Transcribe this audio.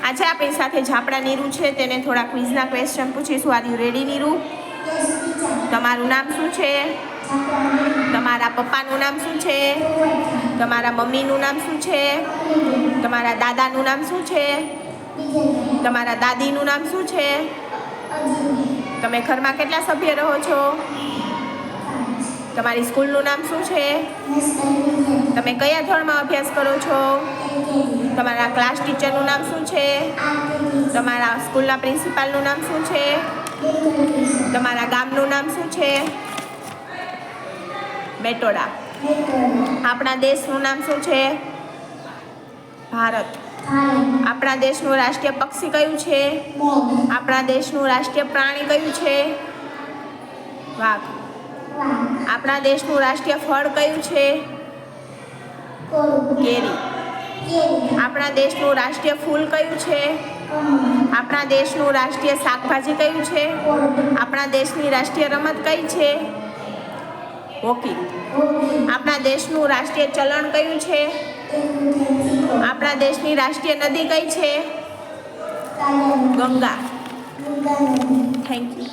આજે આપણી સાથે ઝાપડા નીરુ છે, તેને થોડા ક્વિઝના ક્વેશ્ચન પૂછીશું. Are you ready Neeru? તમારું નામ શું છે? તમારા પપ્પાનું નામ શું છે? તમારા મમ્મીનું નામ શું છે? તમારા દાદાનું નામ શું છે? તમારા દાદીનું નામ શું છે? તમે ઘરમાં કેટલા સભ્ય રહો છો? તમારી સ્કૂલનું નામ શું છે? તમે કયા ધોરણમાં અભ્યાસ કરો છો? તમારા ક્લાસ ટીચરનું નામ શું છે? તમારા સ્કૂલના પ્રિન્સિપાલનું નામ શું છે? તમારા ગામનું નામ શું છે? બેટોડા. આપણા દેશનું નામ શું છે? ભારત. આપણા દેશનું રાષ્ટ્રીય પક્ષી કયું છે? આપણા દેશનું રાષ્ટ્રીય પ્રાણી કયું છે? વાઘ. આપણા દેશનું રાષ્ટ્રીય ફળ કયું છે? કેરી. આપણા દેશનું રાષ્ટ્રીય ફૂલ કયું છે? આપણા દેશનું રાષ્ટ્રીય શાકભાજી કયું છે? આપણા દેશની રાષ્ટ્રીય રમત કઈ છે? હોકી. આપણા દેશનું રાષ્ટ્રીય ચલણ કયું છે? આપણા દેશની રાષ્ટ્રીય નદી કઈ છે? ગંગા. Thank you.